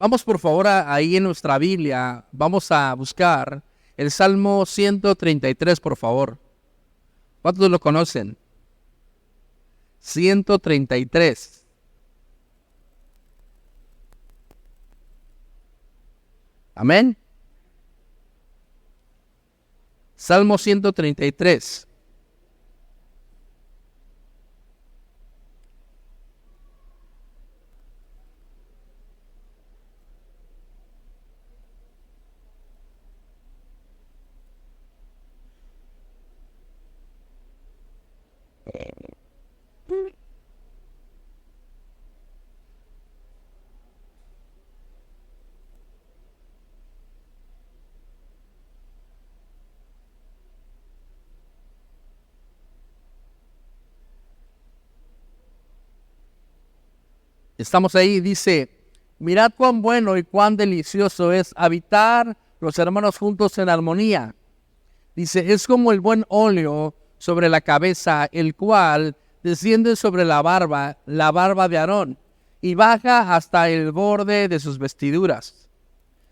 Vamos por favor ahí en nuestra Biblia, vamos a buscar el Salmo 133, por favor. ¿Cuántos lo conocen? 133. Amén. Salmo 133. Estamos ahí, dice, mirad cuán bueno y cuán delicioso es habitar los hermanos juntos en armonía. Dice, es como el buen óleo sobre la cabeza, el cual desciende sobre la barba de Aarón, y baja hasta el borde de sus vestiduras.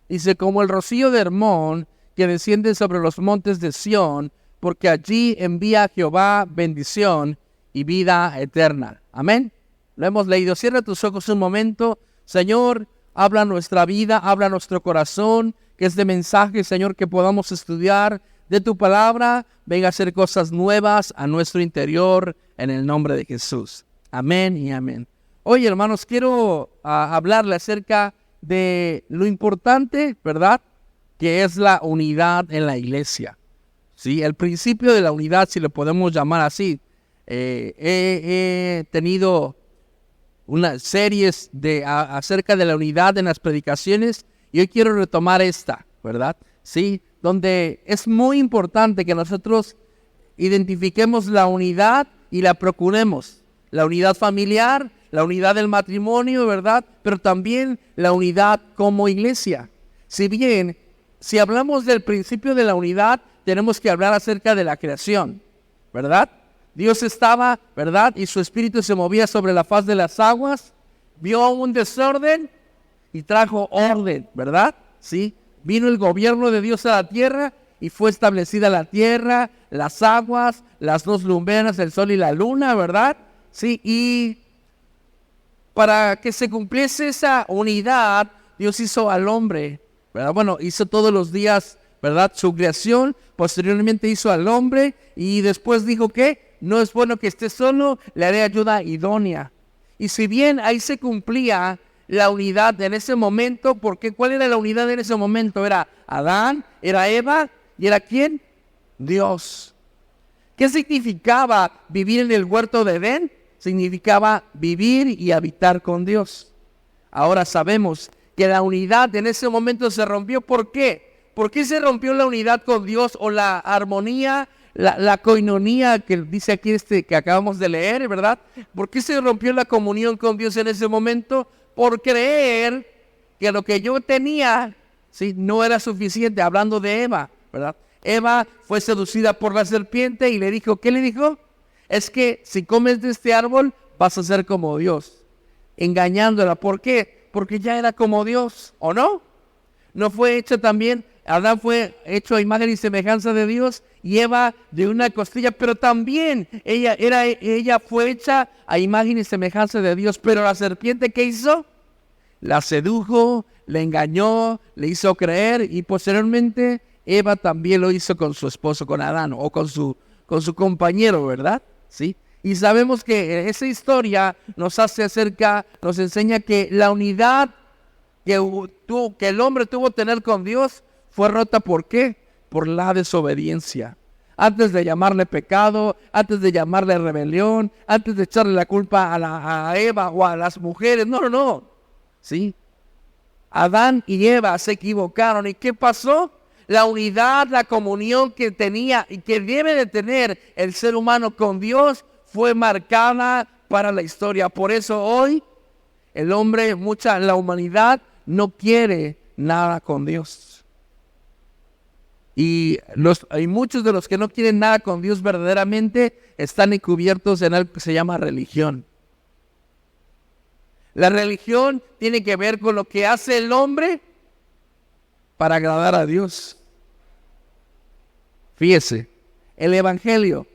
Dice, como el rocío de Hermón, que desciende sobre los montes de Sión, porque allí envía a Jehová bendición y vida eterna. Amén. Lo hemos leído. Cierra tus ojos un momento. Señor, habla nuestra vida, habla nuestro corazón, que este mensaje, Señor, que podamos estudiar de tu palabra, venga a hacer cosas nuevas a nuestro interior, en el nombre de Jesús. Amén y amén. Hoy, hermanos, quiero hablarle acerca de lo importante, ¿verdad?, que es la unidad en la iglesia. Sí, el principio de la unidad, si lo podemos llamar así. He tenido unas series acerca de la unidad en las predicaciones y hoy quiero retomar esta, ¿verdad? Sí, donde es muy importante que nosotros identifiquemos la unidad y la procuremos. La unidad familiar, la unidad del matrimonio, ¿verdad? Pero también la unidad como iglesia. Si bien, si hablamos del principio de la unidad, tenemos que hablar acerca de la creación, ¿verdad? Dios estaba, ¿verdad? Y su espíritu se movía sobre la faz de las aguas, vio un desorden y trajo orden, ¿verdad? Sí, vino el gobierno de Dios a la tierra y fue establecida la tierra, las aguas, las dos lumberas, el sol y la luna, ¿verdad? Sí, y para que se cumpliese esa unidad, Dios hizo al hombre, ¿verdad? Bueno, hizo todos los días, ¿verdad?, su creación, posteriormente hizo al hombre y después dijo que no es bueno que esté solo, le haré ayuda idónea. Y si bien ahí se cumplía la unidad en ese momento, porque ¿cuál era la unidad en ese momento? Era Adán, era Eva, ¿y era quién? Dios. ¿Qué significaba vivir en el huerto de Edén? Significaba vivir y habitar con Dios. Ahora sabemos que la unidad en ese momento se rompió. ¿Por qué? ¿Por qué se rompió la unidad con Dios o la armonía? La coinonía que dice aquí que acabamos de leer, ¿verdad? ¿Por qué se rompió la comunión con Dios en ese momento? Por creer que lo que yo tenía, ¿sí?, no era suficiente. Hablando de Eva, ¿verdad? Eva fue seducida por la serpiente y le dijo, ¿qué le dijo? Es que si comes de este árbol vas a ser como Dios. Engañándola. ¿Por qué? Porque ya era como Dios, ¿o no? ¿No fue hecho también? Adán fue hecho a imagen y semejanza de Dios y Eva de una costilla, pero también ella fue hecha a imagen y semejanza de Dios. Pero la serpiente, ¿qué hizo? La sedujo, le engañó, le hizo creer y posteriormente Eva también lo hizo con su esposo, con Adán o con su compañero, ¿verdad? ¿Sí? Y sabemos que esa historia nos enseña que la unidad que el hombre tuvo que tener con Dios fue rota. ¿Por qué? Por la desobediencia. Antes de llamarle pecado, antes de llamarle rebelión, antes de echarle la culpa a Eva o a las mujeres. No. ¿Sí? Adán y Eva se equivocaron. ¿Y qué pasó? La unidad, la comunión que tenía y que debe de tener el ser humano con Dios fue marcada para la historia. Por eso hoy el hombre, la humanidad no quiere nada con Dios. Y muchos de los que no quieren nada con Dios verdaderamente están encubiertos en algo que se llama religión. La religión tiene que ver con lo que hace el hombre para agradar a Dios. Fíjese, el evangelio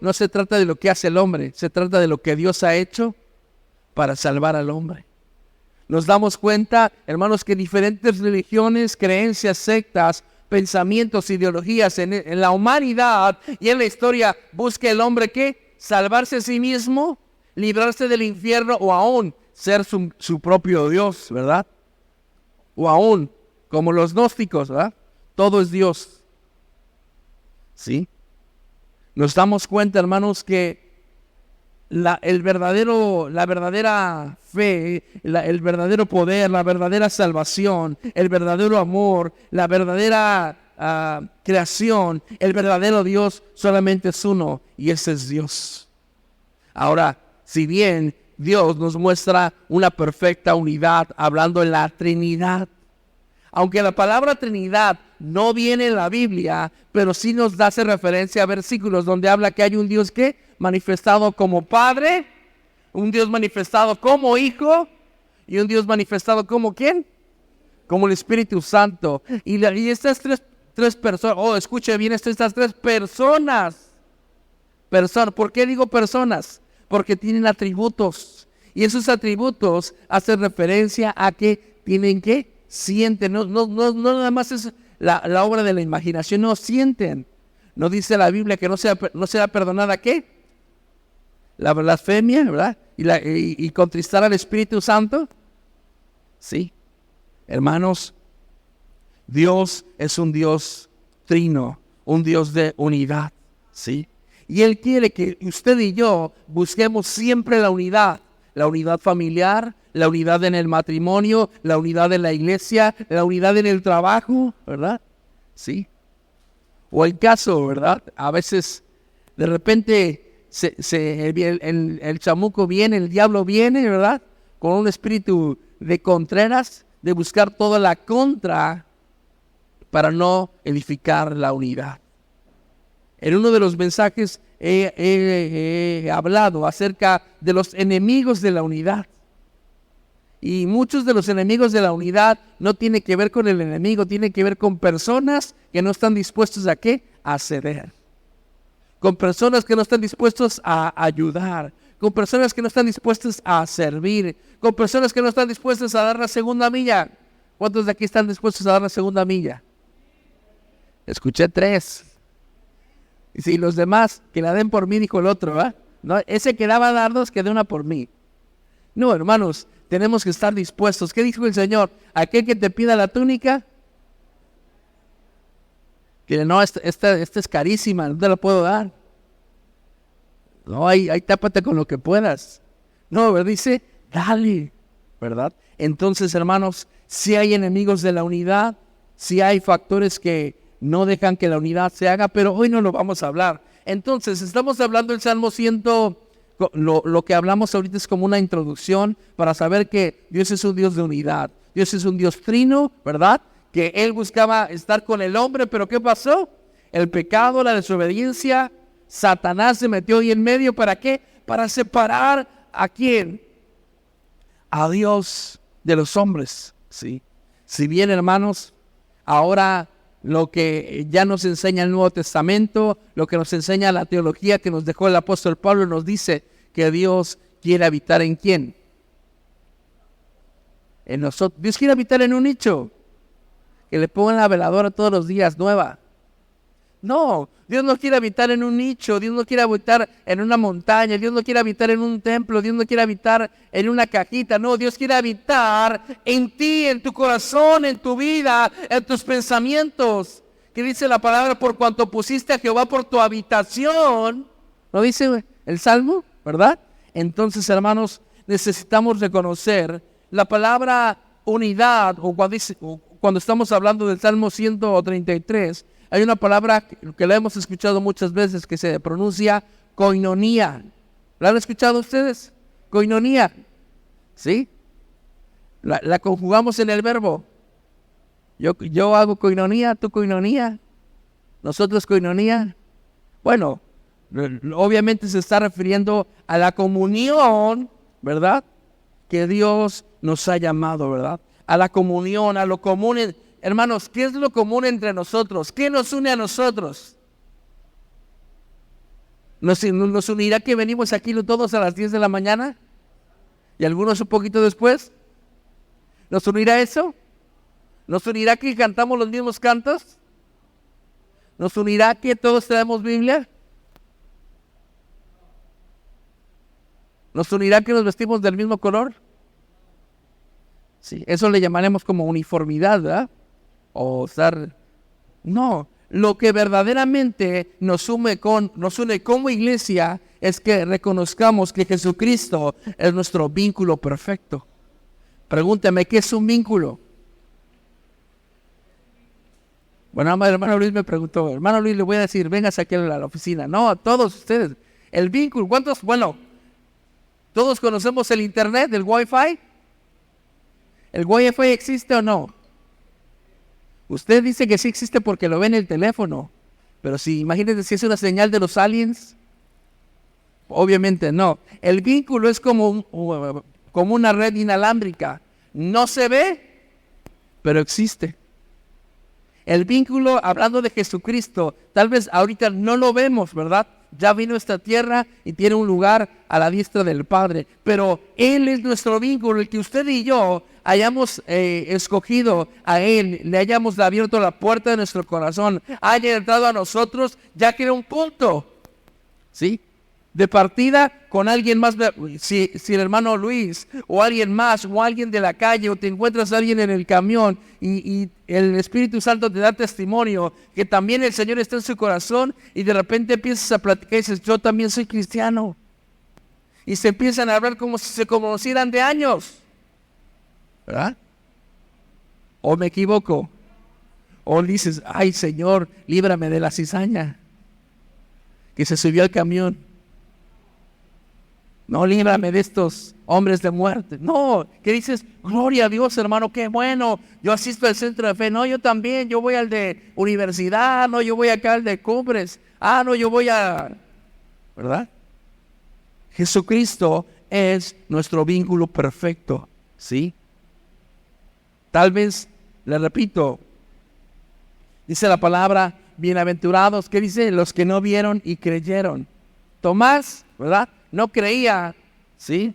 no se trata de lo que hace el hombre, se trata de lo que Dios ha hecho para salvar al hombre. Nos damos cuenta, hermanos, que diferentes religiones, creencias, sectas, pensamientos, ideologías en la humanidad y en la historia busca el hombre ¿qué? Salvarse a sí mismo, librarse del infierno o aún ser su propio Dios, ¿verdad? O aún, como los gnósticos, ¿verdad? Todo es Dios. ¿Sí? Nos damos cuenta, hermanos, que la verdadera fe, el verdadero poder, la verdadera salvación, el verdadero amor, la verdadera creación, el verdadero Dios solamente es uno, y ese es Dios. Ahora, si bien Dios nos muestra una perfecta unidad, hablando en la Trinidad, aunque la palabra Trinidad no viene en la Biblia, pero sí nos hace referencia a versículos donde habla que hay un Dios que manifestado como Padre, un Dios manifestado como Hijo y un Dios manifestado como ¿quién? Como el Espíritu Santo. Y estas tres personas, escuche bien esto, estas tres personas, ¿por qué digo personas? Porque tienen atributos y esos atributos hacen referencia a que tienen que sienten, no nada más es la obra de la imaginación, no sienten. ¿No dice la Biblia que no será perdonada qué? La blasfemia, ¿verdad? Y contristar al Espíritu Santo. Sí, hermanos, Dios es un Dios trino, un Dios de unidad, ¿sí? Y Él quiere que usted y yo busquemos siempre la unidad familiar, la unidad en el matrimonio, la unidad en la iglesia, la unidad en el trabajo, ¿verdad? Sí. O el caso, ¿verdad? A veces, de repente, el chamuco viene, el diablo viene, ¿verdad? Con un espíritu de contreras, de buscar toda la contra para no edificar la unidad. En uno de los mensajes he hablado acerca de los enemigos de la unidad. Y muchos de los enemigos de la unidad no tienen que ver con el enemigo, tienen que ver con personas que no están dispuestos a ¿qué? A ceder. Con personas que no están dispuestos a ayudar, con personas que no están dispuestas a servir, con personas que no están dispuestas a dar la segunda milla. ¿Cuántos de aquí están dispuestos a dar la segunda milla? Escuché 3. Y si los demás, que la den por mí, dijo el otro, ¿verdad? No, ese que daba dardos, que dé una por mí. No, hermanos, tenemos que estar dispuestos. ¿Qué dijo el Señor? Aquel que te pida la túnica, que no, esta es carísima, no te la puedo dar. No, ahí tápate con lo que puedas. No, ¿verdad? Dice, dale, ¿verdad? Entonces, hermanos, si hay enemigos de la unidad, si hay factores que no dejan que la unidad se haga, pero hoy no lo vamos a hablar. Entonces, estamos hablando del Salmo 100. Lo que hablamos ahorita es como una introducción para saber que Dios es un Dios de unidad. Dios es un Dios trino, ¿verdad? Que Él buscaba estar con el hombre, pero ¿qué pasó? El pecado, la desobediencia, Satanás se metió ahí en medio. ¿Para qué? Para separar ¿a quién? A Dios de los hombres, ¿sí? Si bien, hermanos, ahora lo que ya nos enseña el Nuevo Testamento, lo que nos enseña la teología que nos dejó el apóstol Pablo, nos dice que Dios quiere habitar ¿en quién? En nosotros. Dios quiere habitar en un nicho, que le pongan la veladora todos los días nueva. No, Dios no quiere habitar en un nicho, Dios no quiere habitar en una montaña, Dios no quiere habitar en un templo, Dios no quiere habitar en una cajita, no, Dios quiere habitar en ti, en tu corazón, en tu vida, en tus pensamientos. ¿Qué dice la palabra? Por cuanto pusiste a Jehová por tu habitación, ¿no dice el Salmo? ¿Verdad? Entonces, hermanos, necesitamos reconocer la palabra unidad, o cuando estamos hablando del Salmo 133, hay una palabra que la hemos escuchado muchas veces que se pronuncia koinonía. ¿La han escuchado ustedes? Koinonía. ¿Sí? La conjugamos en el verbo. Yo hago koinonía, tú koinonía, nosotros koinonía. Bueno, obviamente se está refiriendo a la comunión, ¿verdad? que Dios nos ha llamado, ¿verdad? A la comunión, a lo común. Hermanos, ¿qué es lo común entre nosotros? ¿Qué nos une a nosotros? ¿Nos unirá que venimos aquí todos a las 10 de la mañana? ¿Y algunos un poquito después? ¿Nos unirá eso? ¿Nos unirá que cantamos los mismos cantos? ¿Nos unirá que todos traemos Biblia? ¿Nos unirá que nos vestimos del mismo color? Sí, eso le llamaremos como uniformidad, ¿verdad? O estar... No, lo que verdaderamente nos une como iglesia es que reconozcamos que Jesucristo es nuestro vínculo perfecto. Pregúntame, ¿qué es un vínculo? Bueno, hermano Luis me preguntó, hermano Luis, le voy a decir, véngase aquí a la oficina. No, a todos ustedes. El vínculo, ¿cuántos? Bueno, ¿todos conocemos el internet, el Wi-Fi? ¿El Wi-Fi existe o no? Usted dice que sí existe porque lo ve en el teléfono. Pero si, imagínense si es una señal de los aliens. Obviamente no. El vínculo es como una red inalámbrica. No se ve, pero existe. El vínculo, hablando de Jesucristo, tal vez ahorita no lo vemos, ¿verdad? Ya vino a esta tierra y tiene un lugar a la diestra del Padre. Pero Él es nuestro vínculo, el que usted y yo hayamos escogido a Él, le hayamos abierto la puerta de nuestro corazón, haya entrado a nosotros, ya que era un punto, ¿sí? De partida con alguien más. Si el hermano Luis o alguien más o alguien de la calle o te encuentras a alguien en el camión y el Espíritu Santo te da testimonio que también el Señor está en su corazón y de repente empiezas a platicar y dices, yo también soy cristiano, y se empiezan a hablar como si se conocieran de años, ¿verdad? ¿O me equivoco? O dices, ay Señor, líbrame de la cizaña que se subió al camión. No, líbrame de estos hombres de muerte. No, que dices, gloria a Dios, hermano, qué bueno. Yo asisto al centro de fe. No, yo también, yo voy al de universidad. No, yo voy acá al de Cumbres. Ah, no, yo voy a... ¿Verdad? Jesucristo es nuestro vínculo perfecto, ¿sí? Tal vez, le repito, dice la palabra, bienaventurados, ¿qué dice? Los que no vieron y creyeron. Tomás, ¿verdad? No creía, ¿sí?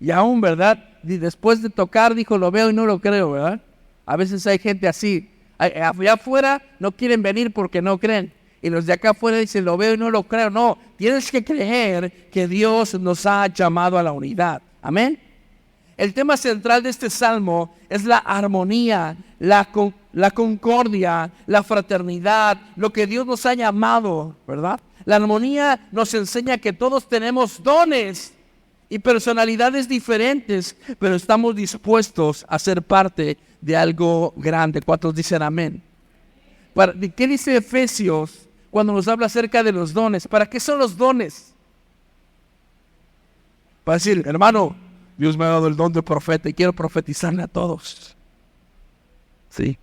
Y aún, ¿verdad? Y después de tocar dijo, lo veo y no lo creo, ¿verdad? A veces hay gente así. Allá afuera no quieren venir porque no creen. Y los de acá afuera dicen, lo veo y no lo creo. No, tienes que creer que Dios nos ha llamado a la unidad. Amén. El tema central de este salmo es la armonía, la concordia, la fraternidad, lo que Dios nos ha llamado, ¿verdad? La armonía nos enseña que todos tenemos dones y personalidades diferentes, pero estamos dispuestos a ser parte de algo grande. ¿Cuántos dicen amén? ¿Qué dice Efesios cuando nos habla acerca de los dones? ¿Para qué son los dones? Para decir, hermano, Dios me ha dado el don de profeta y quiero profetizarle a todos. Sí.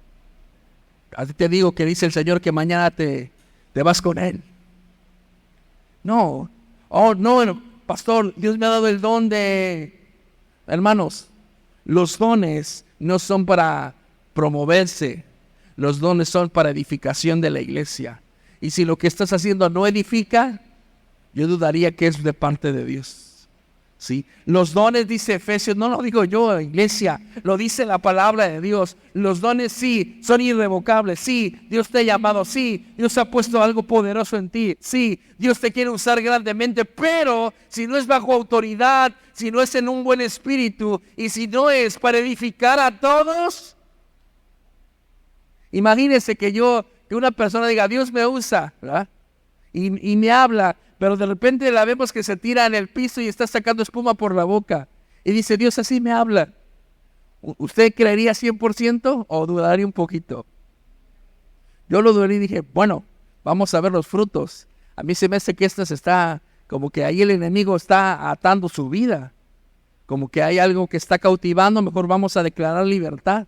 Así te digo que dice el Señor que mañana te vas con Él. No. Oh, no, pastor, Dios me ha dado el don de... Hermanos, los dones no son para promoverse. Los dones son para edificación de la iglesia. Y si lo que estás haciendo no edifica, yo dudaría que es de parte de Dios. ¿Sí? Los dones, dice Efesios, no lo digo yo, iglesia, lo dice la palabra de Dios. Los dones sí, son irrevocables, sí, Dios te ha llamado, sí, Dios ha puesto algo poderoso en ti, sí, Dios te quiere usar grandemente, pero si no es bajo autoridad, si no es en un buen espíritu y si no es para edificar a todos, imagínense que una persona diga, Dios me usa, ¿verdad? Y me habla, pero de repente la vemos que se tira en el piso y está sacando espuma por la boca. Y dice, Dios así me habla. ¿Usted creería 100% o dudaría un poquito? Yo lo dudé y dije, bueno, vamos a ver los frutos. A mí se me hace que esto está, como que ahí el enemigo está atando su vida. Como que hay algo que está cautivando, mejor vamos a declarar libertad.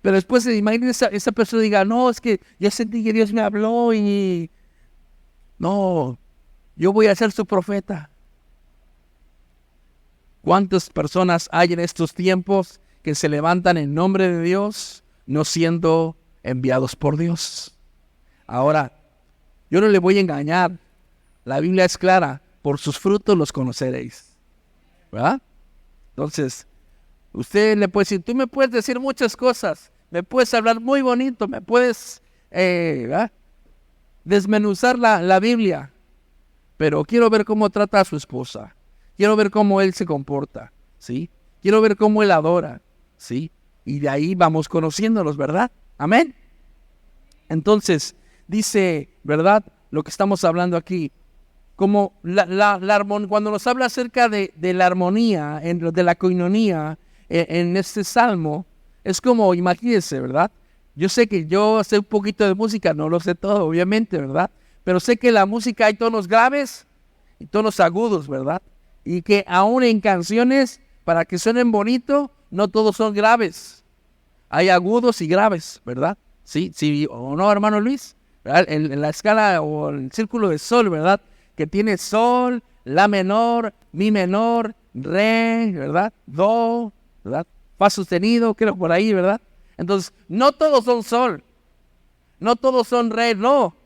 Pero después, imagínense esa persona diga, no, es que yo sentí que Dios me habló y... No, yo voy a ser su profeta. ¿Cuántas personas hay en estos tiempos que se levantan en nombre de Dios, no siendo enviados por Dios? Ahora, yo no le voy a engañar. La Biblia es clara. Por sus frutos los conoceréis. ¿Verdad? Entonces, usted le puede decir, tú me puedes decir muchas cosas. Me puedes hablar muy bonito. Me puedes desmenuzar la Biblia. Pero quiero ver cómo trata a su esposa. Quiero ver cómo él se comporta. ¿Sí? Quiero ver cómo él adora. ¿Sí? Y de ahí vamos conociéndolos, ¿verdad? Amén. Entonces, dice, ¿verdad? Lo que estamos hablando aquí. Como cuando nos habla acerca de la armonía, de la coinonía, en este salmo, es como, imagínense, ¿verdad? Yo sé que yo sé un poquito de música, no lo sé todo, obviamente, ¿verdad? Pero sé que en la música hay tonos graves y tonos agudos, ¿verdad? Y que aún en canciones, para que suenen bonito, no todos son graves. Hay agudos y graves, ¿verdad? Sí, o no, hermano Luis, ¿verdad? En la escala o el círculo de sol, ¿verdad? Que tiene sol, la menor, mi menor, re, ¿verdad? Do, ¿verdad? Fa sostenido, creo por ahí, ¿verdad? Entonces, no todos son sol, no todos son re, no.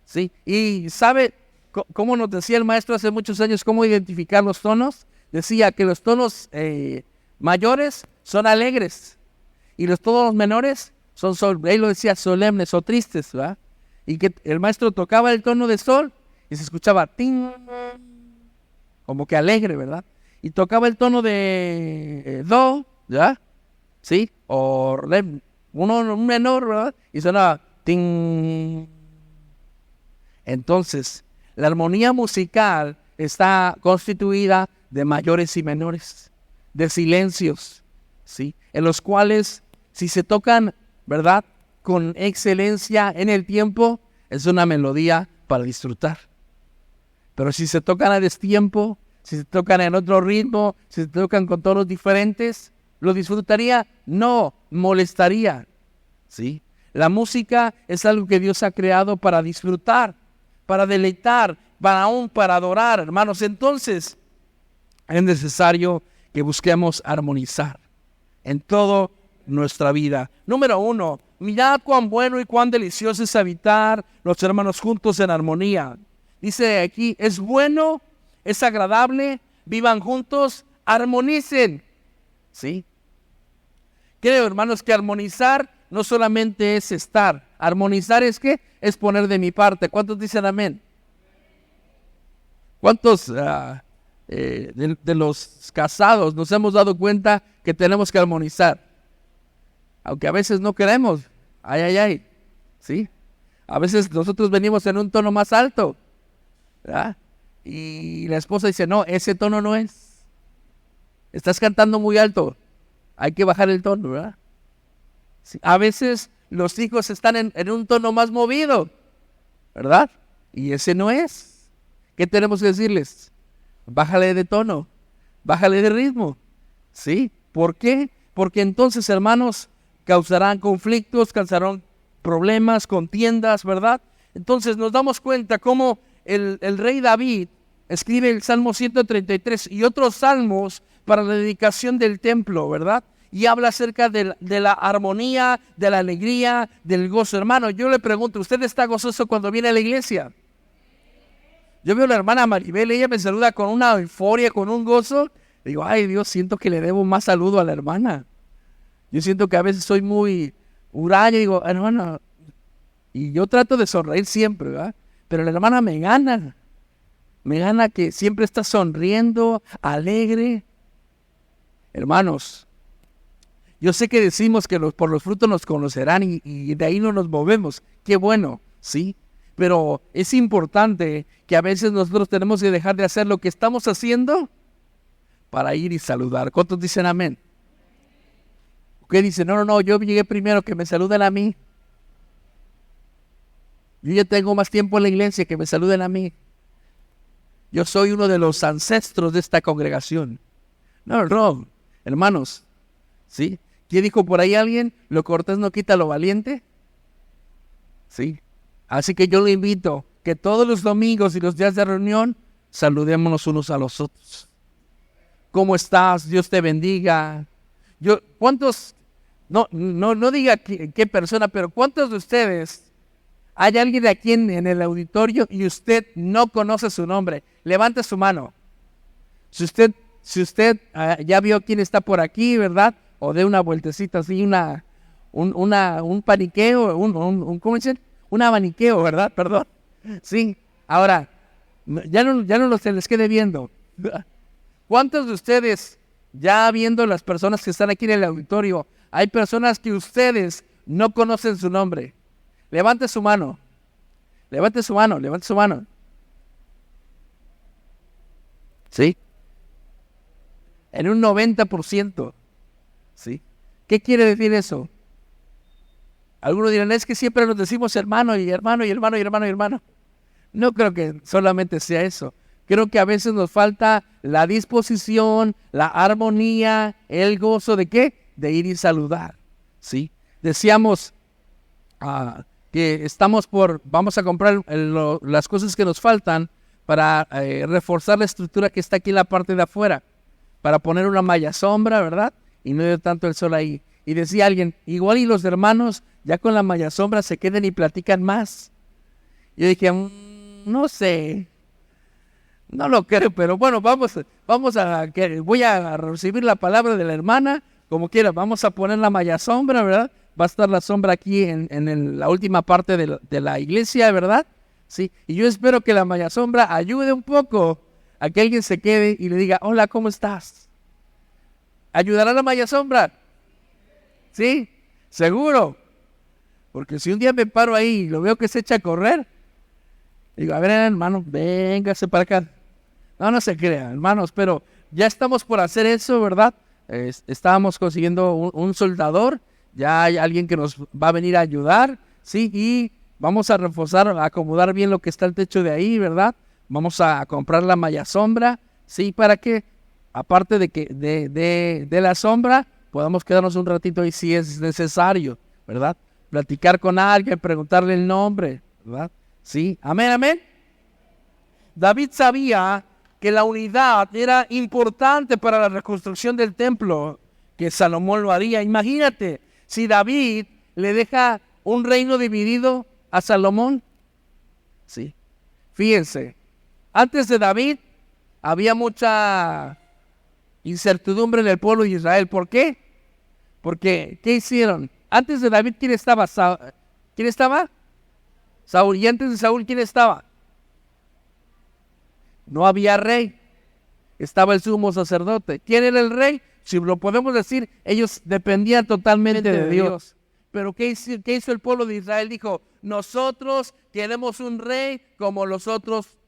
¿Sí? Y ¿sabe cómo nos decía el maestro hace muchos años cómo identificar los tonos? Decía que los tonos mayores son alegres y los tonos menores son él lo decía, solemnes o tristes, ¿verdad? Y que el maestro tocaba el tono de sol y se escuchaba ting, como que alegre, ¿verdad? Y tocaba el tono de do, ¿ya? ¿Sí? O re, un menor, ¿verdad? Y sonaba ting. Entonces, la armonía musical está constituida de mayores y menores, de silencios, ¿sí? En los cuales, si se tocan, ¿verdad?, con excelencia en el tiempo, es una melodía para disfrutar. Pero si se tocan a destiempo, si se tocan en otro ritmo, si se tocan con tonos diferentes, ¿lo disfrutaría? No, molestaría, ¿sí? La música es algo que Dios ha creado para disfrutar, para deleitar, para adorar, hermanos. Entonces, es necesario que busquemos armonizar en toda nuestra vida. Número 1, mirad cuán bueno y cuán delicioso es habitar los hermanos juntos en armonía. Dice aquí, es bueno, es agradable, vivan juntos, armonicen. ¿Sí? Creo, hermanos, que armonizar no solamente es estar. Armonizar es ¿qué? Es poner de mi parte. ¿Cuántos dicen amén? ¿Cuántos de los casados nos hemos dado cuenta que tenemos que armonizar? Aunque a veces no queremos. Ay. ¿Sí? A veces nosotros venimos en un tono más alto, ¿verdad? Y la esposa dice, no, ese tono no es. Estás cantando muy alto. Hay que bajar el tono, ¿verdad? Sí. A veces los hijos están en un tono más movido, ¿verdad? Y ese no es. ¿Qué tenemos que decirles? Bájale de tono, bájale de ritmo. ¿Sí? ¿Por qué? Porque entonces, hermanos, causarán conflictos, causarán problemas, contiendas, ¿verdad? Entonces nos damos cuenta cómo el rey David escribe el Salmo 133 y otros salmos para la dedicación del templo, ¿verdad? Y habla acerca de la armonía, de la alegría, del gozo. Hermano, yo le pregunto, ¿usted está gozoso cuando viene a la iglesia? Yo veo a la hermana Maribel, ella me saluda con una euforia, con un gozo. Digo, ay Dios, siento que le debo más saludo a la hermana. Yo siento que a veces soy muy huraño y digo, hermana, y yo trato de sonreír siempre, ¿verdad? Pero la hermana me gana que siempre está sonriendo, alegre. Hermanos, yo sé que decimos que por los frutos nos conocerán y de ahí no nos movemos. Qué bueno, ¿sí? Pero es importante que a veces nosotros tenemos que dejar de hacer lo que estamos haciendo para ir y saludar. ¿Cuántos dicen amén? ¿Qué dicen? No, yo llegué primero, que me saluden a mí. Yo ya tengo más tiempo en la iglesia, que me saluden a mí. Yo soy uno de los ancestros de esta congregación. No, hermanos, ¿sí? ¿Qué dijo por ahí alguien? Lo cortés no quita lo valiente. ¿Sí? Así que yo le invito que todos los domingos y los días de reunión saludémonos unos a los otros. ¿cómo estás? Dios te bendiga. ¿Cuántos, no diga qué persona, pero cuántos de ustedes, hay alguien aquí en el auditorio y usted no conoce su nombre? Levante su mano. Si usted ya vio quién está por aquí, ¿verdad? O dé una vueltecita así, un paniqueo, ¿cómo dicen? Un abaniqueo, ¿verdad? Perdón. Sí. Ahora, ya no se les quede viendo. ¿Cuántos de ustedes, ya viendo las personas que están aquí en el auditorio, hay personas que ustedes no conocen su nombre? Levante su mano. Levante su mano, levante su mano. ¿Sí? En un 90%. ¿Sí? ¿Qué quiere decir eso? Algunos dirán, es que siempre nos decimos hermano y hermano y hermano y hermano y hermano. No creo que solamente sea eso. Creo que a veces nos falta la disposición, la armonía, el gozo de ¿qué? De ir y saludar. ¿Sí? Decíamos que vamos a comprar las cosas que nos faltan para reforzar la estructura que está aquí en la parte de afuera, para poner una malla sombra, ¿verdad? Y no de tanto el sol ahí. Y decía alguien, igual y los hermanos ya con la malla sombra se queden y platican más. Yo dije, no sé, no lo creo, pero bueno, voy a recibir la palabra de la hermana, como quiera, vamos a poner la malla sombra, ¿verdad? Va a estar la sombra aquí en la última parte de la iglesia, ¿verdad? Sí, y yo espero que la malla sombra ayude un poco a que alguien se quede y le diga, hola, ¿cómo estás? ¿Ayudará la malla sombra? ¿Sí? ¿Seguro? Porque si un día me paro ahí y lo veo que se echa a correr, digo, a ver, hermano, véngase para acá. No se crean, hermanos, pero ya estamos por hacer eso, ¿verdad? Estábamos consiguiendo un soldador, ya hay alguien que nos va a venir a ayudar, ¿sí? Y vamos a reforzar, a acomodar bien lo que está el techo de ahí, ¿verdad? Vamos a comprar la malla sombra, ¿sí? Para que, aparte de la sombra, podamos quedarnos un ratito ahí si es necesario, ¿verdad? Platicar con alguien, preguntarle el nombre, ¿verdad? ¿Sí? Amén, amén. David sabía que la unidad era importante para la reconstrucción del templo, que Salomón lo haría. Imagínate, si David le deja un reino dividido a Salomón. Sí. Fíjense, antes de David había mucha incertidumbre en el pueblo de Israel. ¿Por qué? Porque, ¿qué hicieron? Antes de David, ¿quién estaba? ¿Quién estaba? Saúl. ¿Y antes de Saúl, quién estaba? No había rey. Estaba el sumo sacerdote. ¿Quién era el rey? Si lo podemos decir, ellos dependían totalmente de Dios. Pero ¿qué hizo el pueblo de Israel? Dijo, nosotros queremos un rey como los otros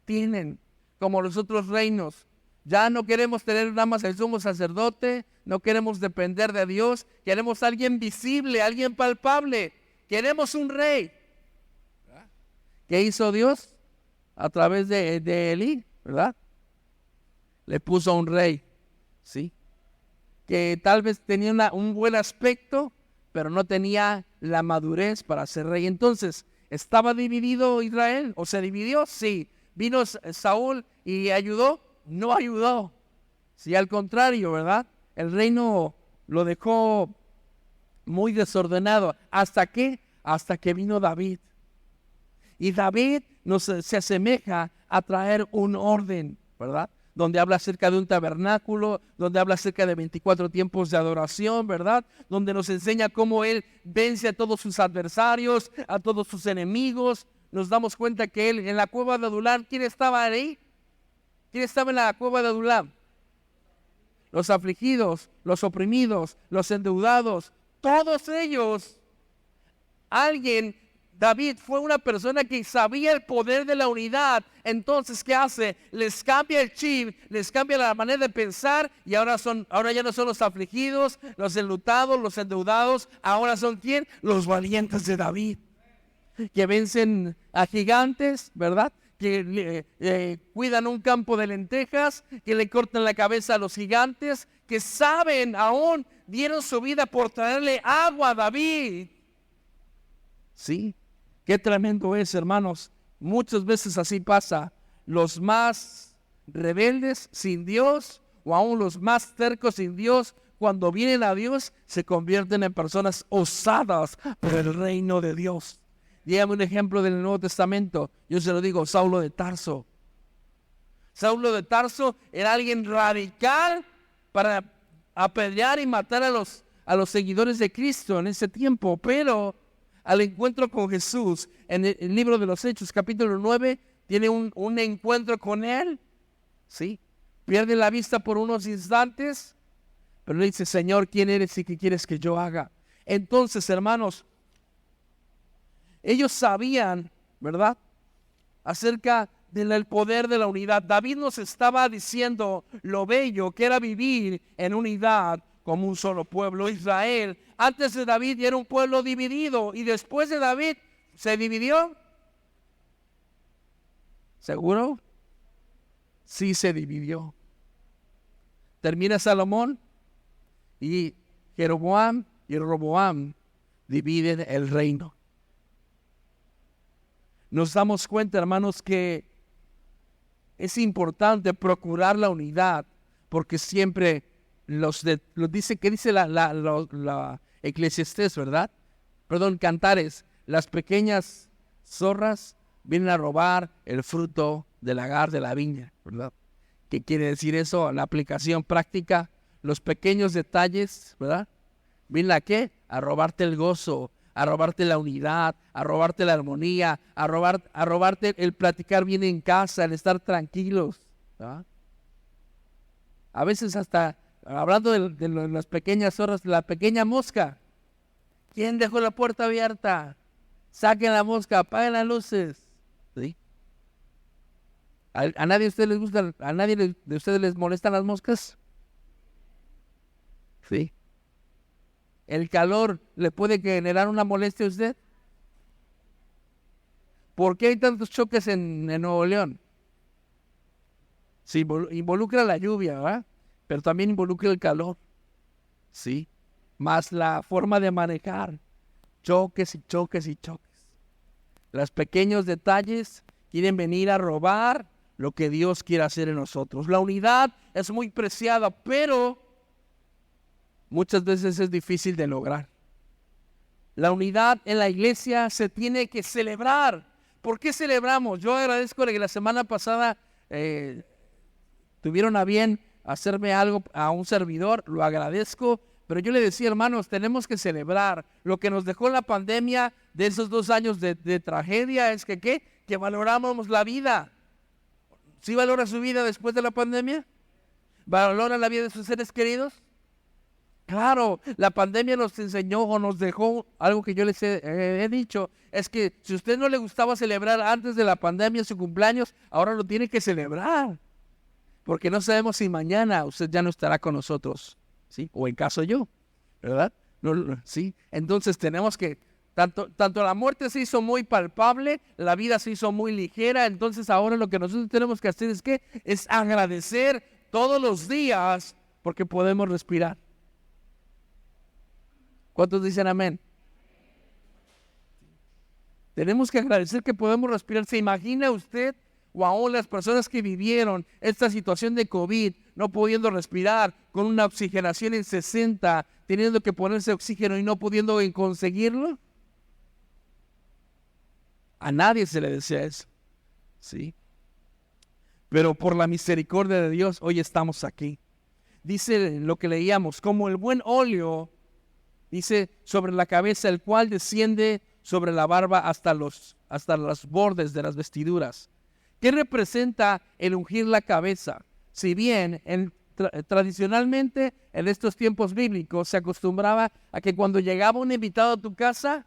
tienen, como los otros reinos. Ya no queremos tener nada más el sumo sacerdote, no queremos depender de Dios, queremos a alguien visible, alguien palpable, queremos un rey. ¿Qué hizo Dios? A través de Elí, ¿verdad? Le puso un rey, ¿sí? Que tal vez tenía un buen aspecto, pero no tenía la madurez para ser rey. Entonces, ¿estaba dividido Israel? ¿O se dividió? Sí. ¿Vino Saúl y ayudó? No ayudó. Sí, al contrario, ¿verdad? El reino lo dejó muy desordenado. ¿Hasta qué? Hasta que vino David. Y David se asemeja a traer un orden, ¿verdad? Donde habla acerca de un tabernáculo, donde habla acerca de 24 tiempos de adoración, ¿verdad? Donde nos enseña cómo él vence a todos sus adversarios, a todos sus enemigos. Nos damos cuenta que él en la cueva de Adulam, ¿quién estaba ahí? ¿Quién estaba en la cueva de Adulam? Los afligidos, los oprimidos, los endeudados, todos ellos. David fue una persona que sabía el poder de la unidad. Entonces, ¿qué hace? Les cambia el chip, les cambia la manera de pensar y ahora ya no son los afligidos, los enlutados, los endeudados. Ahora son ¿quién? Los valientes de David, que vencen a gigantes, ¿verdad? Que cuidan un campo de lentejas, que le cortan la cabeza a los gigantes, que saben aún, dieron su vida por traerle agua a David. Sí. Qué tremendo es, hermanos. Muchas veces así pasa. Los más rebeldes, sin Dios, o aún los más tercos en Dios, cuando vienen a Dios, se convierten en personas osadas por el reino de Dios. Dígame un ejemplo del Nuevo Testamento. Yo se lo digo, Saulo de Tarso. Saulo de Tarso era alguien radical para apedrear y matar a los seguidores de Cristo en ese tiempo, pero al encuentro con Jesús, en el libro de los Hechos, capítulo 9, tiene un encuentro con Él, ¿sí? Pierde la vista por unos instantes, pero le dice, Señor, ¿quién eres y qué quieres que yo haga? Entonces, hermanos, ellos sabían, ¿verdad?, acerca del poder de la unidad. David nos estaba diciendo lo bello que era vivir en unidad como un solo pueblo. Israel, antes de David, era un pueblo dividido, y después de David, ¿se dividió? ¿Seguro? Sí, se dividió. Termina Salomón y Jeroboam y Roboam dividen el reino. Nos damos cuenta, hermanos, que es importante procurar la unidad, porque siempre dice la Eclesiastés, ¿verdad? Perdón, Cantares, las pequeñas zorras vienen a robar el fruto del lagar de la viña, ¿verdad? ¿Qué quiere decir eso? La aplicación práctica, los pequeños detalles, ¿verdad? ¿Vienen a qué? A robarte el gozo, a robarte la unidad, a robarte la armonía, a robarte el platicar bien en casa, el estar tranquilos, ¿verdad? A veces hasta, hablando de las pequeñas zorras, la pequeña mosca. ¿Quién dejó la puerta abierta? Saquen la mosca, apaguen las luces. ¿Sí? ¿A nadie de ustedes les gusta, a nadie de ustedes les molestan las moscas? Sí. ¿El calor le puede generar una molestia a usted? ¿Por qué hay tantos choques en Nuevo León? Sí, involucra la lluvia, ¿verdad? Pero también involucra el calor. Sí. Más la forma de manejar. Choques y choques y choques. Los pequeños detalles quieren venir a robar lo que Dios quiere hacer en nosotros. La unidad es muy preciada, pero muchas veces es difícil de lograr. La unidad en la iglesia se tiene que celebrar. ¿Por qué celebramos? Yo agradezco que la semana pasada tuvieron a bien hacerme algo a un servidor, lo agradezco, pero yo le decía, hermanos, tenemos que celebrar. Lo que nos dejó la pandemia de esos 2 años de tragedia es que valoramos la vida. ¿Sí valora su vida después de la pandemia? ¿Valora la vida de sus seres queridos? Claro, la pandemia nos enseñó o nos dejó algo que yo les he dicho, es que si a usted no le gustaba celebrar antes de la pandemia su cumpleaños, ahora lo tiene que celebrar, porque no sabemos si mañana usted ya no estará con nosotros, ¿sí? O en caso yo, ¿verdad? No, ¿sí? Entonces tenemos que, tanto la muerte se hizo muy palpable, la vida se hizo muy ligera, entonces ahora lo que nosotros tenemos que hacer es agradecer todos los días porque podemos respirar. ¿Cuántos dicen amén? Tenemos que agradecer que podemos respirar. ¿Se imagina usted o aún las personas que vivieron esta situación de COVID, no pudiendo respirar, con una oxigenación en 60, teniendo que ponerse oxígeno y no pudiendo conseguirlo? A nadie se le desea eso, ¿sí? Pero por la misericordia de Dios, hoy estamos aquí. Dice lo que leíamos, como el buen óleo, dice, sobre la cabeza, el cual desciende sobre la barba hasta los bordes de las vestiduras. ¿Qué representa el ungir la cabeza? Si bien tradicionalmente en estos tiempos bíblicos se acostumbraba a que cuando llegaba un invitado a tu casa,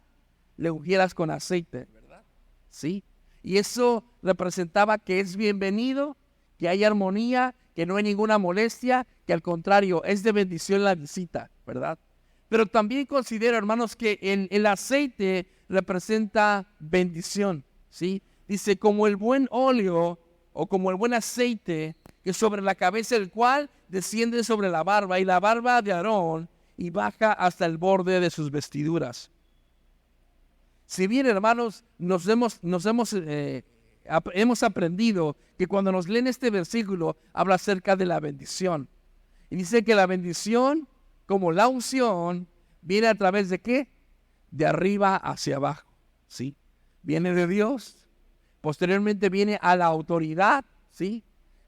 le ungieras con aceite, ¿verdad? Sí. Y eso representaba que es bienvenido, que hay armonía, que no hay ninguna molestia, que al contrario, es de bendición la visita, ¿verdad? Pero también considero, hermanos, que el aceite representa bendición, ¿sí? Dice, como el buen óleo o como el buen aceite que sobre la cabeza el cual desciende sobre la barba y la barba de Aarón y baja hasta el borde de sus vestiduras. Si bien, hermanos, hemos aprendido que cuando nos leen este versículo habla acerca de la bendición. Y dice que la bendición, como la unción, viene a través de ¿qué? De arriba hacia abajo, ¿sí? Viene de Dios, posteriormente viene a la autoridad, ¿sí?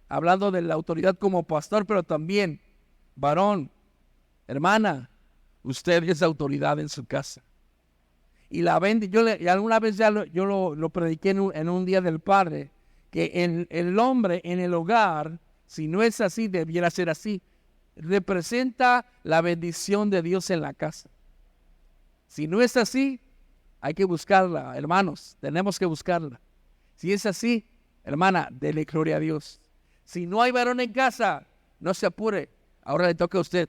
Hablando de la autoridad como pastor, pero también, varón, hermana, usted es autoridad en su casa. Y la y alguna vez ya lo prediqué en un día del Padre, que el hombre en el hogar, si no es así, debiera ser así, representa la bendición de Dios en la casa. Si no es así, hay que buscarla, hermanos, tenemos que buscarla. Si es así, hermana, dele gloria a Dios. Si no hay varón en casa, no se apure, ahora le toca a usted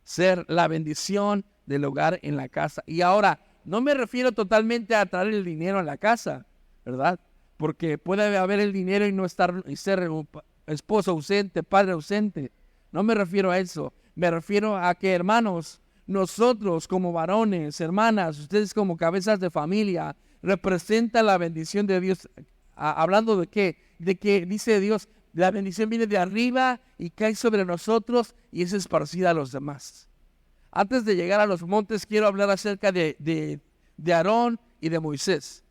ser la bendición del hogar en la casa. Y ahora, no me refiero totalmente a traer el dinero a la casa, ¿verdad? Porque puede haber el dinero y no estar y ser un esposo ausente, padre ausente. No me refiero a eso. Me refiero a que, hermanos, nosotros como varones, hermanas, ustedes como cabezas de familia, representan la bendición de Dios. ¿Hablando de qué? De que dice Dios, la bendición viene de arriba y cae sobre nosotros y es esparcida a los demás. Antes de llegar a los montes, quiero hablar acerca de Aarón y de Moisés.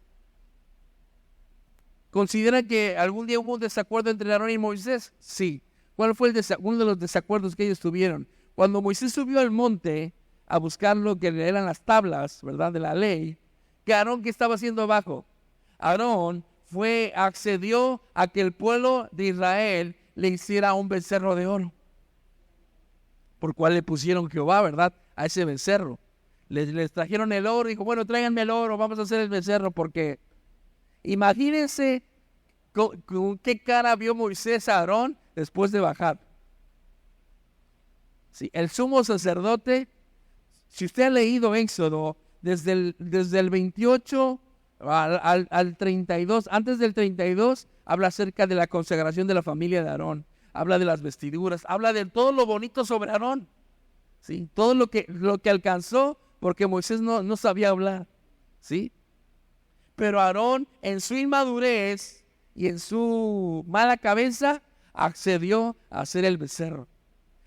¿Consideran que algún día hubo un desacuerdo entre Aarón y Moisés? Sí. ¿Cuál fue uno de los desacuerdos que ellos tuvieron? Cuando Moisés subió al monte a buscar lo que eran las tablas, ¿verdad?, de la ley, que Aarón, ¿qué estaba haciendo abajo? Aarón accedió a que el pueblo de Israel le hiciera un becerro de oro, por cual le pusieron Jehová, ¿verdad?, a ese becerro. Les trajeron el oro y dijo, bueno, tráiganme el oro, vamos a hacer el becerro, porque imagínense con qué cara vio Moisés a Aarón después de bajar. Sí, el sumo sacerdote, si usted ha leído Éxodo, desde el 28 al 32, antes del 32, habla acerca de la consagración de la familia de Aarón, habla de las vestiduras, habla de todo lo bonito sobre Aarón, ¿sí? Todo lo que alcanzó, porque Moisés no sabía hablar, ¿sí? Pero Aarón, en su inmadurez y en su mala cabeza, accedió a hacer el becerro.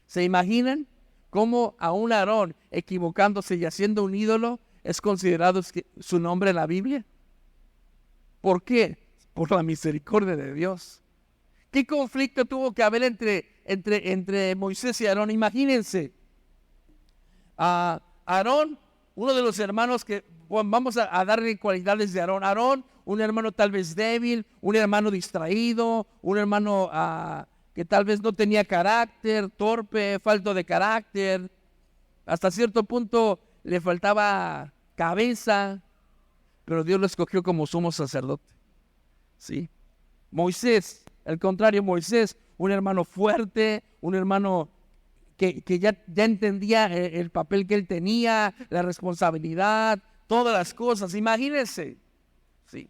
¿Se imaginan cómo a un Aarón equivocándose y haciendo un ídolo es considerado su nombre en la Biblia? ¿Por qué? Por la misericordia de Dios. ¿Qué conflicto tuvo que haber entre Moisés y Aarón? Imagínense. Aarón, uno de los hermanos que, bueno, vamos a darle cualidades de Aarón. Aarón, un hermano tal vez débil, un hermano distraído, un hermano que tal vez no tenía carácter, torpe, falto de carácter. Hasta cierto punto le faltaba cabeza, pero Dios lo escogió como sumo sacerdote. ¿Sí? Moisés, al contrario, Moisés, un hermano fuerte, un hermano que ya entendía el papel que él tenía, la responsabilidad, todas las cosas. Imagínense, ¿sí?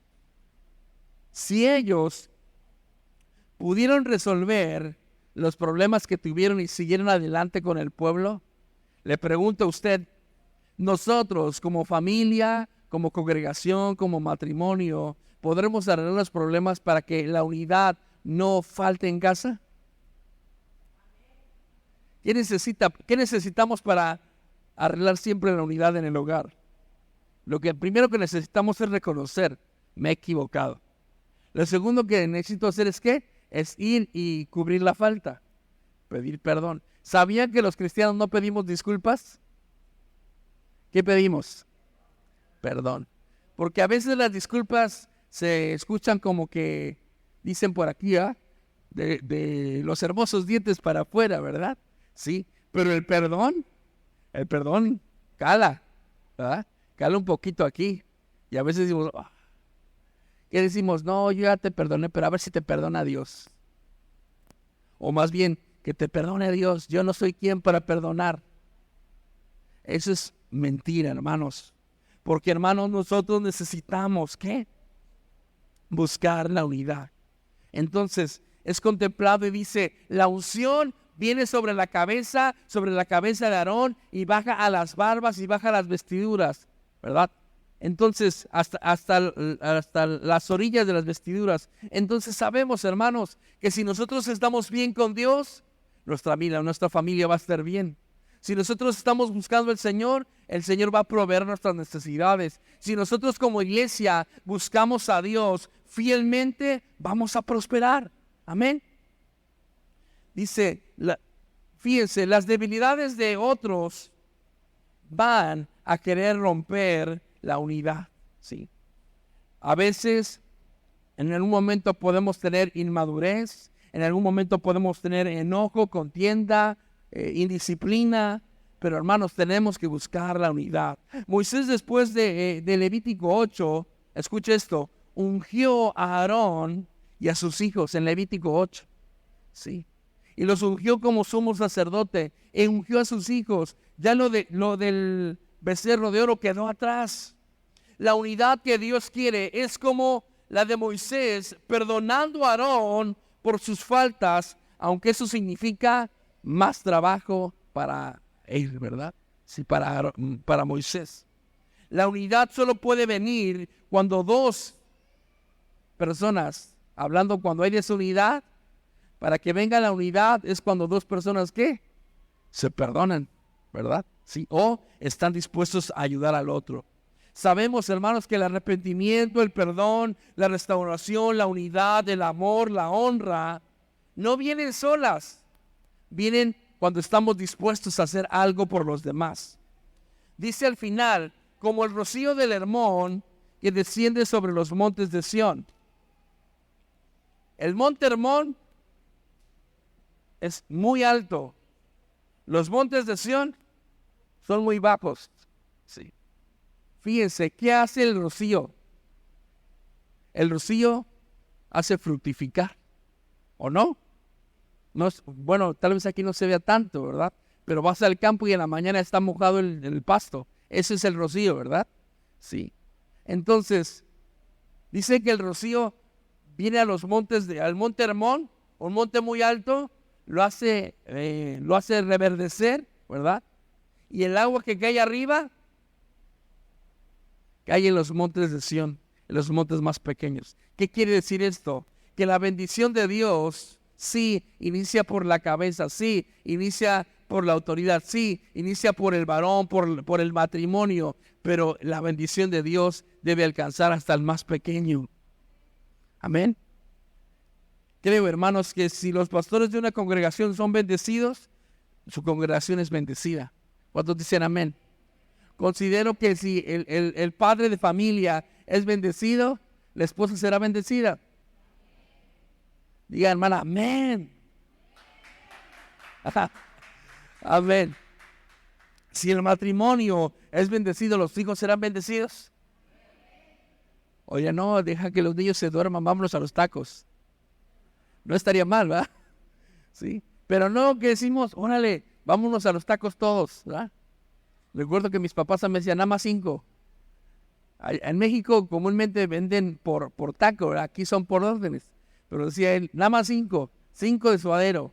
Si ellos pudieron resolver los problemas que tuvieron y siguieron adelante con el pueblo, le pregunto a usted, nosotros como familia, como congregación, como matrimonio, ¿podremos arreglar los problemas para que la unidad no falte en casa? ¿Qué necesitamos para arreglar siempre la unidad en el hogar? Lo primero que necesitamos es reconocer, me he equivocado. Lo segundo que necesito hacer es ¿qué? Es ir y cubrir la falta, pedir perdón. ¿Sabían que los cristianos no pedimos disculpas? ¿Qué pedimos? Perdón. Porque a veces las disculpas se escuchan como que dicen por aquí, de los hermosos dientes para afuera, ¿verdad? Sí, pero el perdón cala, ¿verdad? Cala un poquito aquí. Y a veces decimos, ¿qué decimos? No, yo ya te perdoné, pero a ver si te perdona Dios. O más bien, que te perdone Dios, yo no soy quien para perdonar. Eso es mentira, hermanos. Porque, hermanos, nosotros necesitamos, ¿qué? Buscar la unidad. Entonces, es contemplado y dice, la unción viene sobre la cabeza de Aarón y baja a las barbas y baja a las vestiduras, ¿verdad? Entonces, hasta las orillas de las vestiduras. Entonces sabemos, hermanos, que si nosotros estamos bien con Dios, nuestra familia va a estar bien. Si nosotros estamos buscando al Señor, el Señor va a proveer nuestras necesidades. Si nosotros como iglesia buscamos a Dios fielmente, vamos a prosperar. Amén. Dice, fíjense, las debilidades de otros van a querer romper la unidad. ¿Sí? A veces, en algún momento podemos tener inmadurez, en algún momento podemos tener enojo, contienda, indisciplina, pero hermanos, tenemos que buscar la unidad. Moisés, después de Levítico 8, escuche esto, ungió a Aarón y a sus hijos en Levítico 8. ¿Sí? Y los ungió como sumo sacerdote, y ungió a sus hijos. Ya lo del becerro de oro quedó atrás. La unidad que Dios quiere es como la de Moisés, perdonando a Aarón por sus faltas, aunque eso significa más trabajo para él, ¿verdad? Sí, para Moisés. La unidad solo puede venir cuando dos personas, hablando cuando hay desunidad, para que venga la unidad es cuando dos personas, ¿qué? Se perdonan, ¿verdad? Sí, o están dispuestos a ayudar al otro. Sabemos, hermanos, que el arrepentimiento, el perdón, la restauración, la unidad, el amor, la honra, no vienen solas. Vienen cuando estamos dispuestos a hacer algo por los demás. Dice al final, como el rocío del Hermón que desciende sobre los montes de Sión. El monte Hermón es muy alto. Los montes de Sión son muy bajos. Sí. Fíjense, ¿qué hace el rocío? El rocío hace fructificar, ¿o no? No es, bueno, tal vez aquí no se vea tanto, ¿verdad? Pero vas al campo y en la mañana está mojado el pasto. Ese es el rocío, ¿verdad? Sí. Entonces, dice que el rocío viene a los montes, al monte Hermón, un monte muy alto, lo hace reverdecer, ¿verdad? Y el agua que cae arriba cae en los montes de Sión, en los montes más pequeños. ¿Qué quiere decir esto? Que la bendición de Dios sí inicia por la cabeza, sí inicia por la autoridad, sí inicia por el varón, por el matrimonio, pero la bendición de Dios debe alcanzar hasta el más pequeño. Amén. Creo, hermanos, que si los pastores de una congregación son bendecidos, su congregación es bendecida. ¿Cuántos dicen amén? Considero que si el padre de familia es bendecido, la esposa será bendecida. Diga, hermana, amén. Amén. Si el matrimonio es bendecido, los hijos serán bendecidos. Oye, no, deja que los niños se duerman, vámonos a los tacos. No estaría mal, ¿verdad? Sí. Pero no que decimos, órale, vámonos a los tacos todos, ¿verdad? Recuerdo que mis papás me decían, nada más 5. En México comúnmente venden por taco, ¿verdad? Aquí son por órdenes. Pero decía él, nada más 5 de suadero.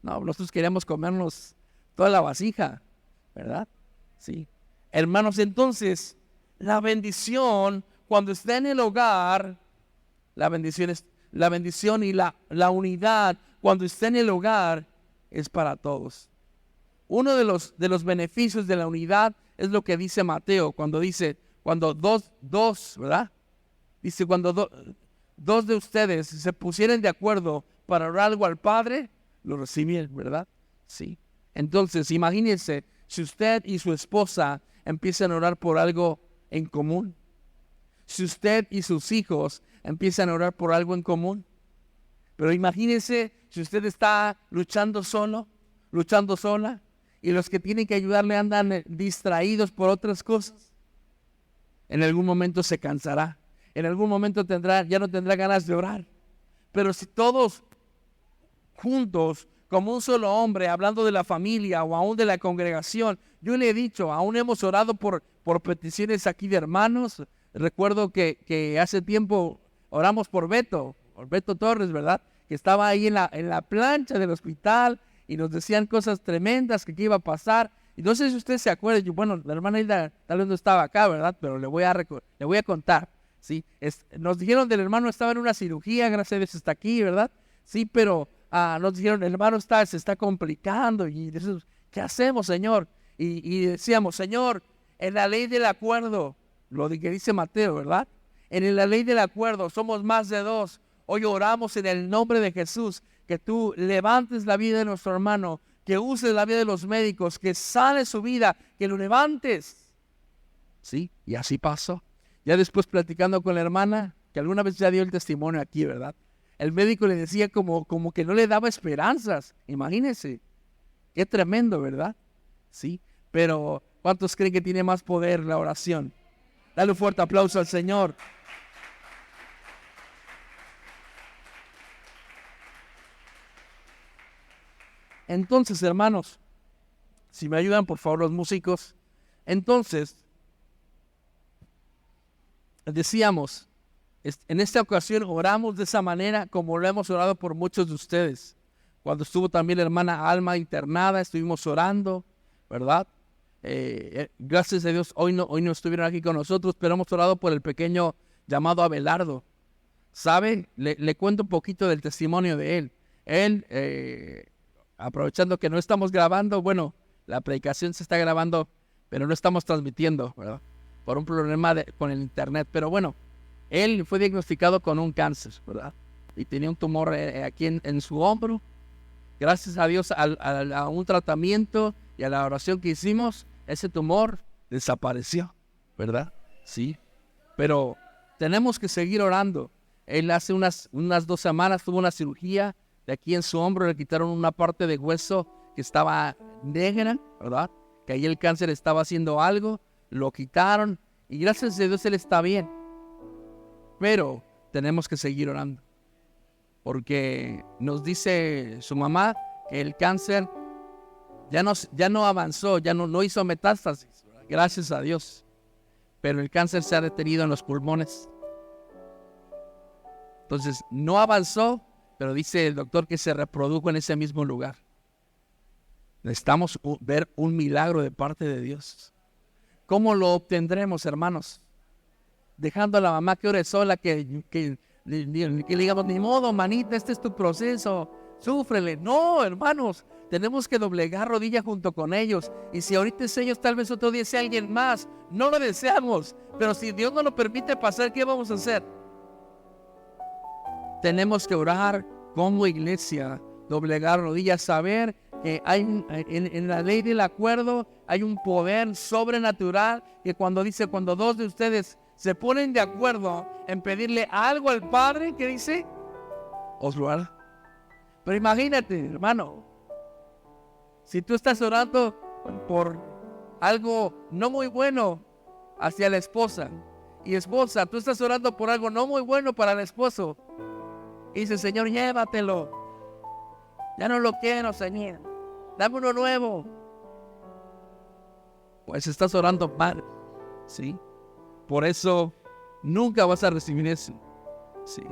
No, nosotros queríamos comernos toda la vasija, ¿verdad? Sí. Hermanos, entonces, la bendición, cuando está en el hogar, la bendición y la unidad, cuando está en el hogar, es para todos. Uno de los beneficios de la unidad es lo que dice Mateo, cuando dos, ¿verdad? Dice, cuando dos de ustedes se pusieran de acuerdo para orar algo al Padre, lo reciben, ¿verdad? Sí. Entonces, imagínense, si usted y su esposa empiezan a orar por algo en común, si usted y sus hijos empiezan a orar por algo en común, pero imagínense si usted está luchando solo, luchando sola, y los que tienen que ayudarle andan distraídos por otras cosas, en algún momento se cansará, en algún momento ya no tendrá ganas de orar. Pero si todos juntos, como un solo hombre, hablando de la familia o aún de la congregación, yo le he dicho, aún hemos orado por peticiones aquí de hermanos. Recuerdo que hace tiempo oramos por Beto Torres, ¿verdad? Que estaba ahí en la plancha del hospital y nos decían cosas tremendas que iba a pasar. Y no sé si usted se acuerda, bueno, la hermana Hilda tal vez no estaba acá, ¿verdad? Pero le voy a contar, ¿sí? Nos dijeron del hermano estaba en una cirugía, gracias a Dios está aquí, ¿verdad? Sí, pero nos dijeron, hermano, se está complicando. Y decimos, ¿qué hacemos, Señor? Y decíamos, Señor, en la ley del acuerdo, lo que dice Mateo, ¿verdad? En la ley del acuerdo somos más de dos. Hoy oramos en el nombre de Jesús, que tú levantes la vida de nuestro hermano, que uses la vida de los médicos, que sane su vida, que lo levantes. Sí, y así pasó. Ya después platicando con la hermana, que alguna vez ya dio el testimonio aquí, ¿verdad? El médico le decía como que no le daba esperanzas. Imagínense. Qué tremendo, ¿verdad? Sí, pero ¿cuántos creen que tiene más poder la oración? Dale un fuerte aplauso al Señor. Entonces, hermanos, si me ayudan por favor los músicos. Entonces, decíamos, en esta ocasión oramos de esa manera como lo hemos orado por muchos de ustedes. Cuando estuvo también la hermana Alma internada, estuvimos orando, ¿verdad? Gracias a Dios, hoy no estuvieron aquí con nosotros, pero hemos orado por el pequeño llamado Abelardo. ¿Sabe? Le cuento un poquito del testimonio de él. Él, aprovechando que no estamos grabando, bueno, la predicación se está grabando, pero no estamos transmitiendo, ¿verdad? Por un problema con el internet. Pero bueno, él fue diagnosticado con un cáncer, ¿verdad? Y tenía un tumor aquí en su hombro. Gracias a Dios, a un tratamiento y a la oración que hicimos, ese tumor desapareció, ¿verdad? Sí, pero tenemos que seguir orando. Él hace unas 2 semanas tuvo una cirugía de aquí en su hombro, le quitaron una parte de hueso que estaba negra, ¿verdad? Que ahí el cáncer estaba haciendo algo, lo quitaron y gracias a Dios él está bien. Pero tenemos que seguir orando, porque nos dice su mamá que el cáncer ya no avanzó, ya no hizo metástasis, ¿verdad? Gracias a Dios. Pero el cáncer se ha detenido en los pulmones. Entonces, no avanzó, pero dice el doctor que se reprodujo en ese mismo lugar. Necesitamos ver un milagro de parte de Dios. ¿Cómo lo obtendremos, hermanos? Dejando a la mamá que ore sola, que le digamos, ni modo, manita, este es tu proceso, súfrele. No, hermanos, tenemos que doblegar rodilla junto con ellos. Y si ahorita es ellos, tal vez otro día sea alguien más. No lo deseamos, pero si Dios no lo permite pasar, ¿qué vamos a hacer? Tenemos que orar como iglesia, doblegar rodillas, saber que hay en la ley del acuerdo hay un poder sobrenatural que cuando dos de ustedes se ponen de acuerdo en pedirle algo al Padre, ¿qué dice? Os lo hará. Pero imagínate, hermano, si tú estás orando por algo no muy bueno hacia la esposa, y esposa, tú estás orando por algo no muy bueno para el esposo, y dice, Señor, llévatelo, ya no lo quiero, Señor, dame uno nuevo. Pues estás orando mal, ¿sí? Por eso nunca vas a recibir eso, ¿sí?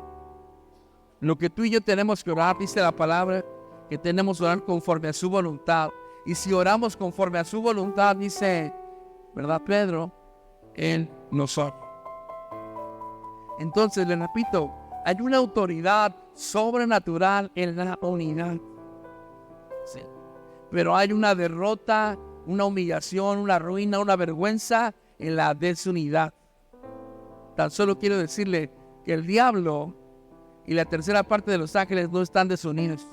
Lo que tú y yo tenemos que orar, dice la palabra, que tenemos que orar conforme a su voluntad. Y si oramos conforme a su voluntad, dice, ¿verdad, Pedro? Él nos oye. Entonces, le repito, hay una autoridad sobrenatural en la unidad. Sí. Pero hay una derrota, una humillación, una ruina, una vergüenza en la desunidad. Tan solo quiero decirle que el diablo y la tercera parte de los ángeles no están desunidos.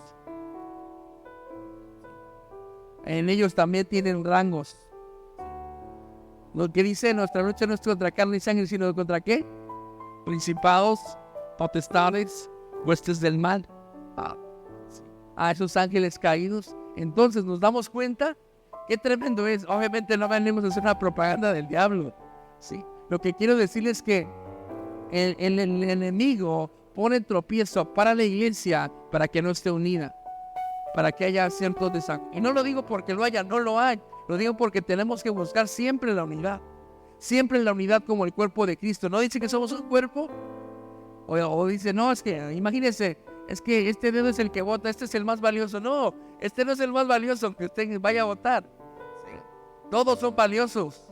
En ellos también tienen rangos. Lo que dice, nuestra lucha no es contra carne y sangre, sino contra ¿qué? Principados, potestades, huestes del mal. A esos ángeles caídos. Entonces nos damos cuenta qué tremendo es. Obviamente no venimos a hacer una propaganda del diablo, ¿sí? Lo que quiero decirles es que el enemigo pone tropiezo para la iglesia para que no esté unida, para que haya ciertos desacuerdos. Y no lo digo porque lo haya, no lo hay. Lo digo porque tenemos que buscar siempre la unidad. Siempre la unidad como el cuerpo de Cristo. ¿No dice que somos un cuerpo? O dice, no, es que, imagínense, es que este dedo es el que vota, este es el más valioso. No, este no es el más valioso que usted vaya a votar. Sí. Todos son valiosos.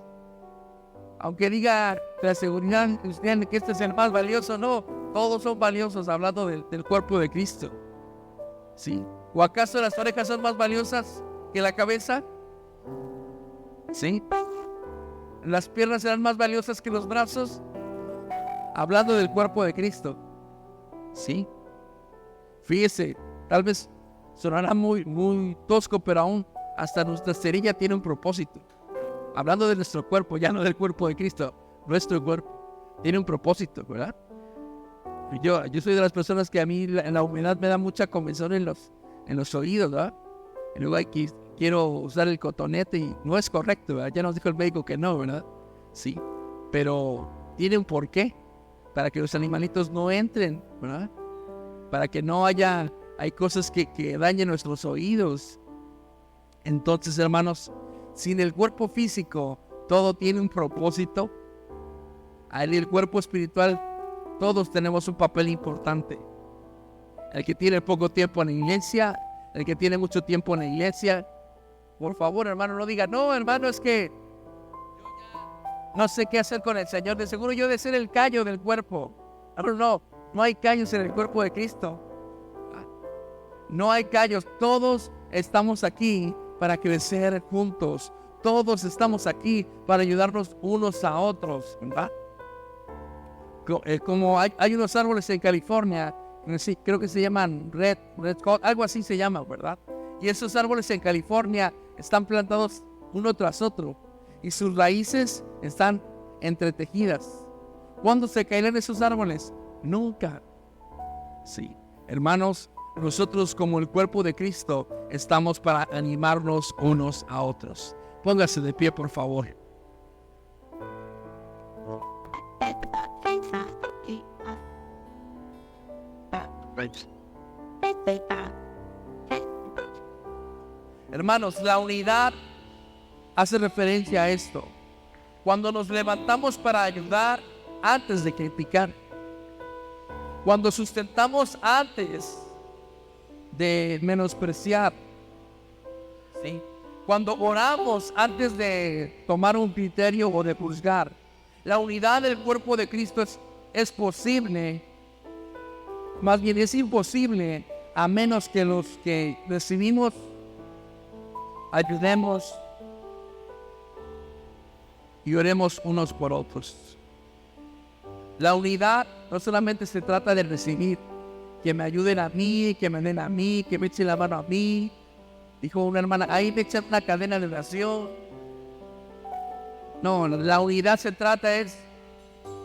Aunque diga la seguridad cristiana que este es el más valioso, no, todos son valiosos, hablando del cuerpo de Cristo. ¿Sí? ¿O acaso las orejas son más valiosas que la cabeza? ¿Sí? ¿Las piernas serán más valiosas que los brazos? Hablando del cuerpo de Cristo. ¿Sí? Fíjese, tal vez sonará muy tosco, pero aún hasta nuestra cerilla tiene un propósito. Hablando de nuestro cuerpo, ya no del cuerpo de Cristo, nuestro cuerpo tiene un propósito, ¿verdad? Yo soy de las personas que a mí en la humedad me da mucha comezón en los oídos, ¿verdad? Y luego quiero usar el cotonete y no es correcto, ¿verdad? Ya nos dijo el médico que no, ¿verdad? Sí, pero tiene un porqué, para que los animalitos no entren, ¿verdad? Para que no hay cosas que dañen nuestros oídos. Entonces, hermanos, sin el cuerpo físico, todo tiene un propósito. En el cuerpo espiritual, todos tenemos un papel importante. El que tiene poco tiempo en la iglesia, el que tiene mucho tiempo en la iglesia. Por favor, hermano, no diga, no, hermano, es que no sé qué hacer con el Señor. De seguro yo he de ser el callo del cuerpo. No hay callos en el cuerpo de Cristo. No hay callos. Todos estamos aquí para crecer juntos. Todos estamos aquí para ayudarnos unos a otros, ¿verdad? Como hay unos árboles en California, creo que se llaman Red Cod, algo así se llama, ¿verdad? Y esos árboles en California están plantados uno tras otro y sus raíces están entretejidas. ¿Cuándo se caerán esos árboles? Nunca. Sí, hermanos, nosotros como el cuerpo de Cristo estamos para animarnos unos a otros. Póngase de pie, por favor. Hermanos, la unidad hace referencia a esto. Cuando nos levantamos para ayudar antes de criticar. Cuando sustentamos antes de menospreciar. ¿Sí? Cuando oramos antes de tomar un criterio o de juzgar. La unidad del cuerpo de Cristo es posible. Más bien es imposible a menos que los que recibimos ayudemos y oremos unos por otros. La unidad no solamente se trata de recibir, que me ayuden a mí, que me den a mí, que me echen la mano a mí. Dijo una hermana, ahí me echan una cadena de oración. No, la unidad se trata es,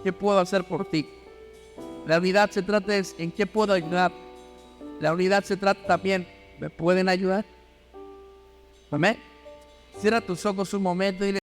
¿qué puedo hacer por ti? La unidad se trata es, ¿en qué puedo ayudar? La unidad se trata también, ¿me pueden ayudar? Amén. Cierra tus ojos un momento y